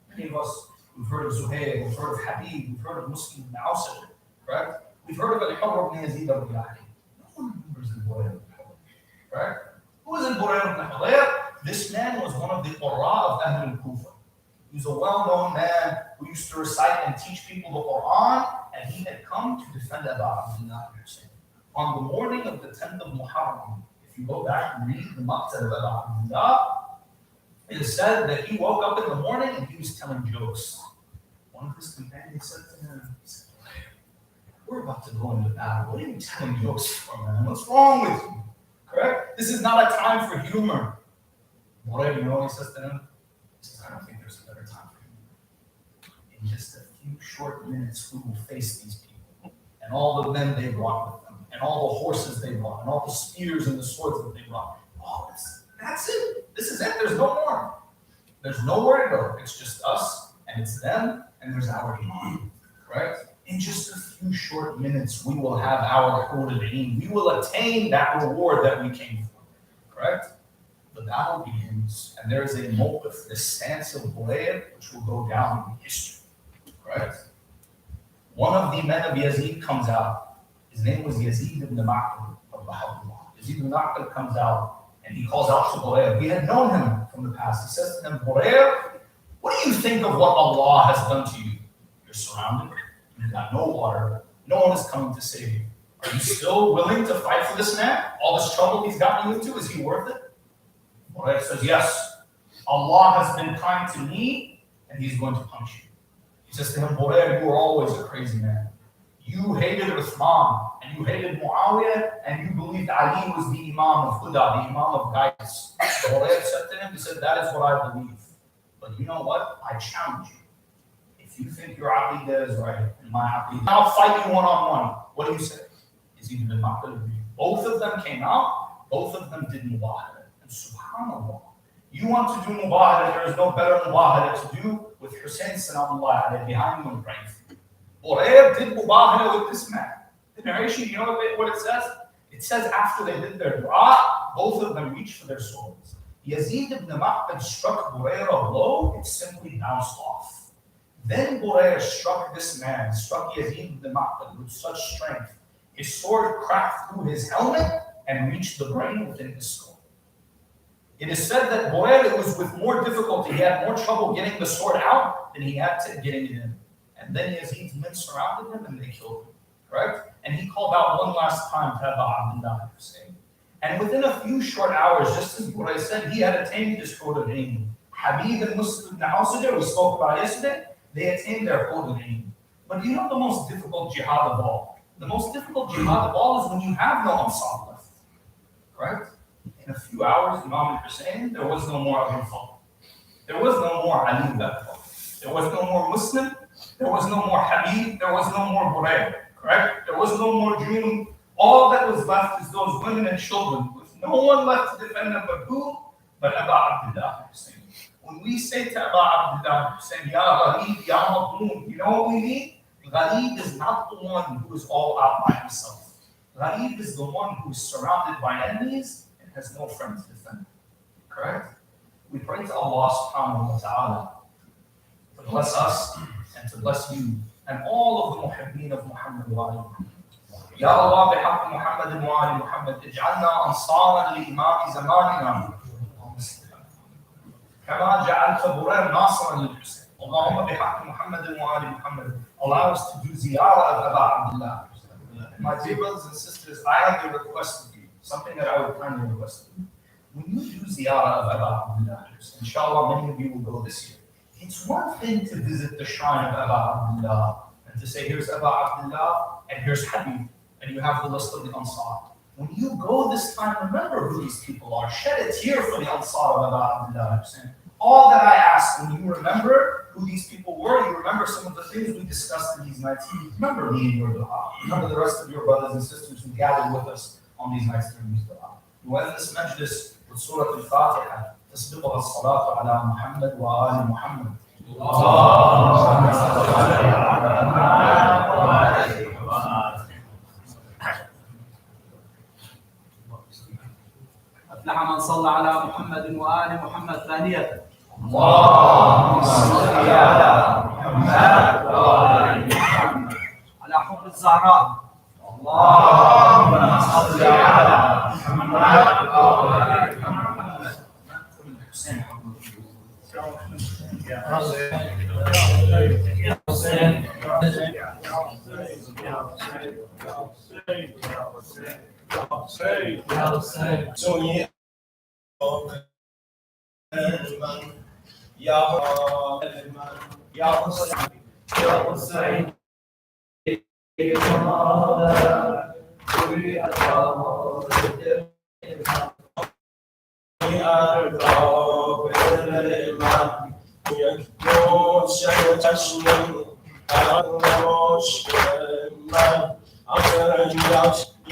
Many of us, we've heard of Zuhair, we've heard of Habib, we've heard of Muslim ibn Awsaj, correct? We've heard of Al-Hurr ibn Yazid al-Bilahi. No one remembers Al-Burayr ibn Hudayr, correct? Who is Al-Burayr ibn Hudayr? This man was one of the Qurra of Ahl al-Kufa. He was a well-known man who used to recite and teach people the Quran, and he had come to defend Abu Abdullah Hussein. On the morning of the 10th of Muharram, if you go back and read the Maqtab of Abu Abdullah, it is said that he woke up in the morning and he was telling jokes. One of his companions said to him, we're about to go into battle. What are you telling jokes for, man? What's wrong with you? Correct? This is not a time for humor. Whatever, you know what he says to him? He says, I don't think there's a better time for humor. In just a few short minutes, we will face these people and all the men they brought with them. and all the horses they brought, and all the spears and the swords that they brought. Oh, that's it. This is it. There's no more. There's nowhere to go. It's just us, and it's them, and there's our iman. Correct? In just a few short minutes, we will have our hurul-ain. We will attain that reward that we came for. Correct? The battle begins, and there is a mawqif, this stance of Burayd, which will go down in history. Correct? One of the men of Yazid comes out. His name was Yazid ibn Ma'qil of Baha'u'llah. Yazid ibn Ma'qil comes out, and he calls out to Burayd. We had known him from the past. He says to him, Burayd, what do you think of what Allah has done to you? You're surrounded. You've got no water. No one is coming to save you. Are you still willing to fight for this man? All this trouble he's gotten you into, is he worth it? Burayd says, yes. Allah has been kind to me, and he's going to punish you. He says to him, Burayd, you were always a crazy man. You hated Uthman, and you hated Muawiyah, and you believed Ali was the Imam of Huda, the Imam of guidance. Burayd said to him, he said, that is what I believe. But you know what? I challenge you. If you think your aqidah is right, and my aqidah, I'll fight you one-on-one. What do you say? Is he even not going to agree? Both of them came out, both of them did mubahadah. And subhanAllah, you want to do mubahadah, there is no better mubahadah to do with Hussein Sanamullah behind you and praying for you. Burayd did mubahadah with this man. The narration, you know what it says? It says after they did their dua, both of them reached for their swords. Yazid ibn Ma'qil struck Burayd a blow, it simply bounced off. Then Burayd struck this man, struck Yazid ibn Ma'qil with such strength. His sword cracked through his helmet and reached the brain within his skull. It is said that Burayd, it was with more difficulty. He had more trouble getting the sword out than he had to getting it in. And then Yazid's men surrounded him and they killed him. Correct? And he called out one last time to Abdullah Hussein. And within a few short hours, just as Burayd said, he had attained his hurul-ain. Habib and Muslim ibn Awsadir, we spoke about yesterday, they attained their hurul-ain. But you know the most difficult jihad of all? The most difficult jihad of all is when you have no Ansar left. Correct? In a few hours, Imam Hussein, there was no more Abu Bakr. There was no more Ali ibn Abi Talib. There was no more Muslim. There was no more Habib. There was no more Burayd. Correct? There was no more June. All that was left is those women and children, with no one left to defend them but who? But Abu Abdullah Hussein. When we say to Abu Abdullah Hussein, Ya Gharib, Ya Madloom, you know what we mean? Gharib is not the one who is all out by himself. Gharib is the one who is surrounded by enemies and has no friend to defend. Correct? We pray to Allah subhanahu wa ta'ala to bless us and to bless you and all of the muhibbeen of Muhammad wa Ali Muhammad. Ya Allah, bihaq Muhammad wa Ali Muhammad, ij'alna ansaran li imam zamanina. كما جعلت براyd ناصرا للحسين. اللهم بحق محمد وآل محمد, allow us to do ziyarah of Abu Abdullah. My dear brothers and sisters, I have a request of you, something that I would kindly request of you. When you do ziyarah of Abu Abdullah, inshallah many of you will go this year. It's one thing to visit the shrine of Abu Abdullah and to say, here's Abu Abdullah and here's Habib, and you have the list of the Ansar. When you go this time, remember who these people are. Shed a tear for the Ansar of Abu Abdullah. All that I ask, when you remember who these people were, you remember some of the things we discussed in these nights. Remember me in your dua. Remember the rest of your brothers and sisters who gathered with us on these nights during these dua. You end this majlis with Surah Al-Fatiha. تسبقها الصلاة على محمد وآل محمد. أفلح من صلى على محمد وآل محمد ثانية. اللهم صل على محمد وآل محمد. على حب الزهراء. اللهم صل على محمد وآل محمد.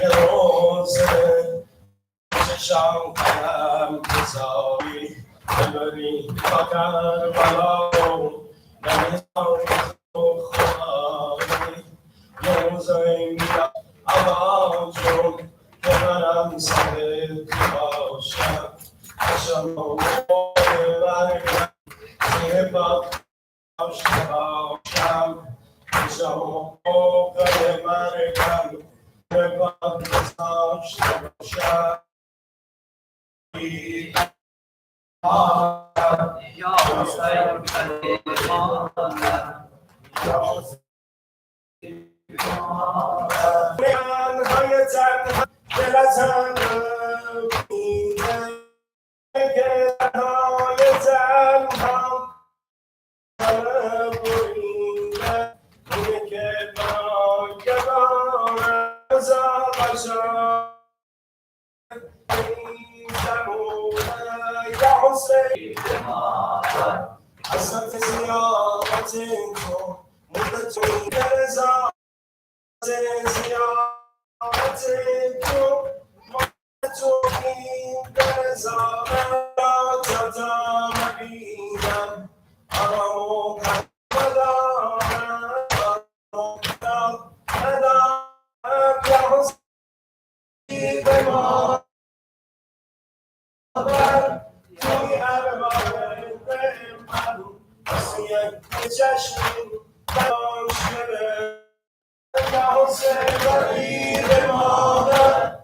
یه روزه چشم کنم بزاری ببری تا کربلا نمیزاری تو خواهی یه روزه میرم اما جون که منم سر تو باشم چشم رو برگم زیر باشم چشم رو مرگم به باد گذاشته باشم یا حسین های تن دل از هم میده که های تن هم بریده اینه که ناگهان از آقاشان یا حسین اصلا زیادت تو مدت رضا زیادت تو مدت این رضا تا تا نبیدم آرامو ندارم یا حسین به ما توی عربای من بسیار چشمی داشته یا حسین غریب مادر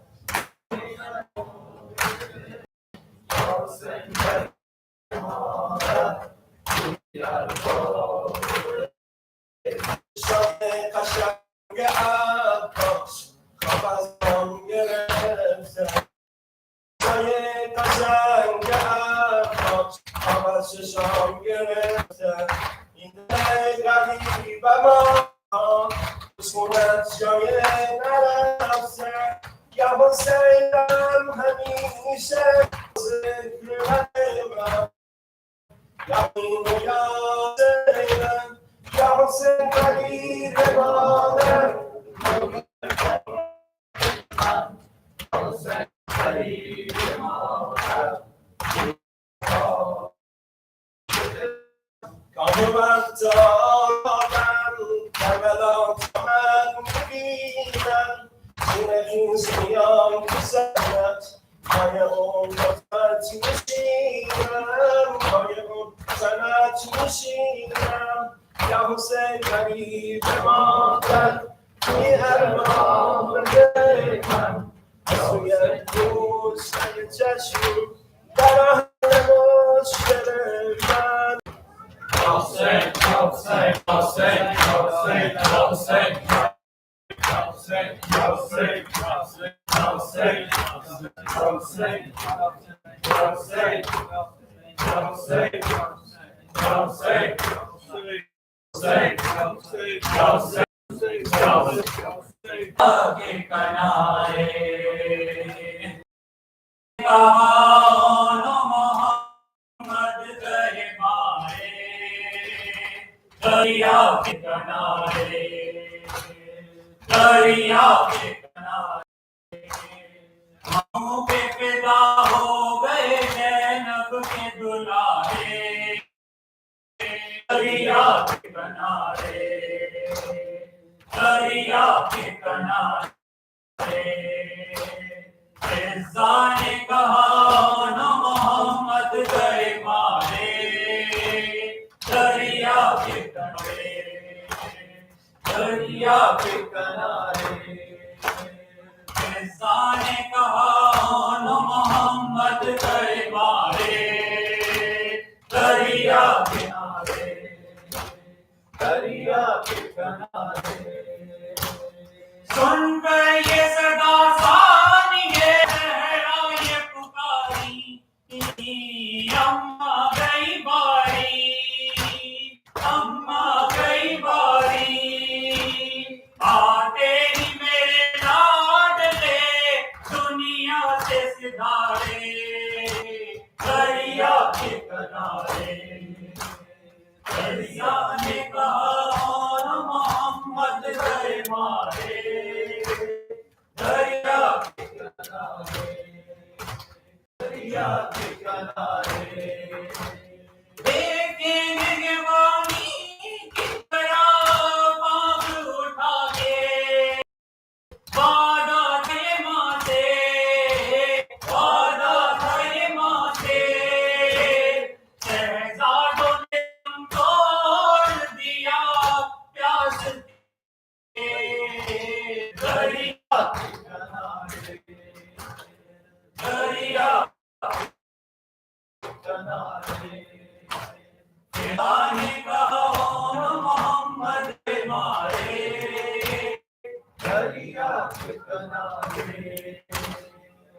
یا حسین غریب مادر شام قشنگ عباس خواب از هم گرفته شای قشنگ عباس خواب از شام گرفته این دل غریب ما سونت جای نرفته یا حسینم همیشه ذکر من یا اینو یا حسینم یا حسین غریب مادر حسین غریب مادر کام وقت آدم کربلا تا من میبینم زیر خیز میام تو سنت پای اون لطفت میشینم پای اون سنت میشینم یا حسین غریب مادر توی ارمان من سوی دوست چشم در آهن مشکل من Hussein, Hussein, Hussein, Hussein, Hussein, Hussein, Hussein, Hussein, Hussein, Hussein, Hussein, दरिया के किनारे हम पे पैदा हो गए जैनब के दुलारे दरिया के किनारे ऐसा ने कहा न मोहम्मद गए मारे दरिया के किनारे ऐसा ने कहा न मोहम्मद गए मारे दरिया के किनारे सुन कर ये सदा सानिए ज़हरा ये पुकारी अम्मा गई बारी आते ही मेरे लाडले दुनिया से सिधारे दरिया के किनारे दरिया ने कहा मोहम्मद गए मारे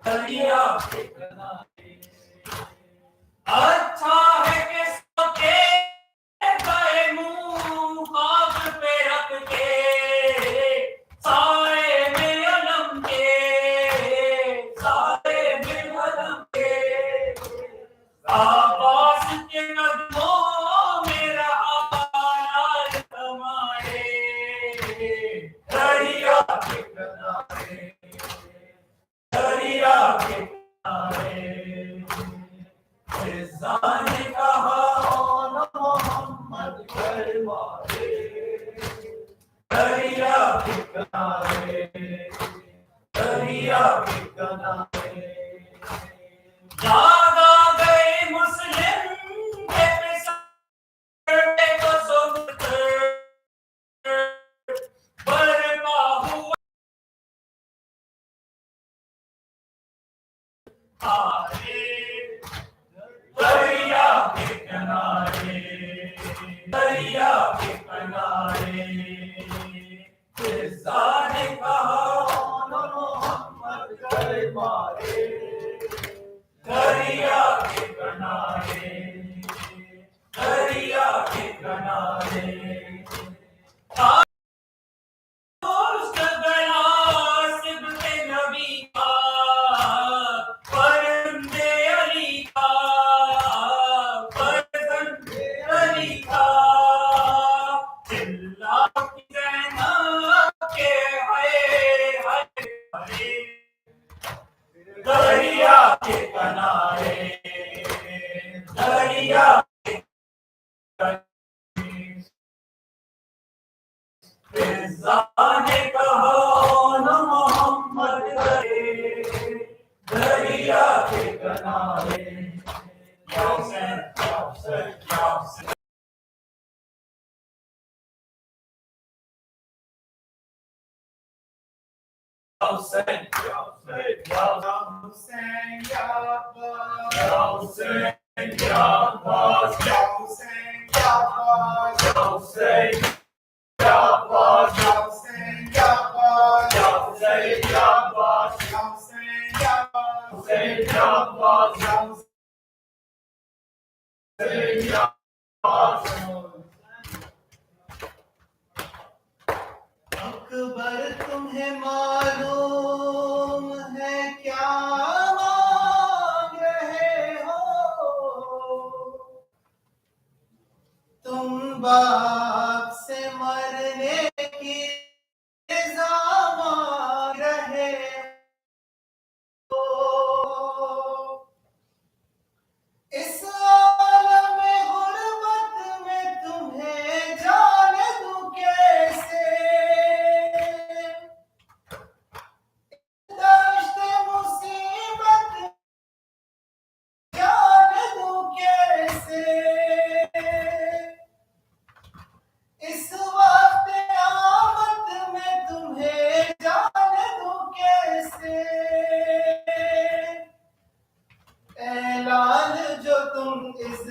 दरिया के किनारे अच्छा है कि सोते गए मुंह खाक पे रख के साए में अलम के आवाज के कदमों में रहा लाल हमारे दरिया के किनारे ने कहा मोहम्मद कर मारे दरिया के किनारे जागा गए मुस्लिम के पिसड़े को सुबह बरपा हुआ दरिया के किनारे फिजा ने कहा मोहम्मद कर मारे दरिया के किनारे दोस्त गया सिबते नबी का परंदे अली का चिल्ला ज़ैनब के हाय दरिया के किनारे फिजा ने कहा न मोहम्मद करे दरिया के किनारे या हुसैन अकबर तुम्हें मालूम है क्या मांग रहे हो? तुम बाप से मरने की रज़ा मांग रहे हो। इस आलम गुर्बत में तुम्हें जाने दूं कैसे? दश्त मुसीबत जाने दूं कैसे? इस वक्त आमद में तुम्हें जाने दूं कैसे? ऐलान जो तुम इस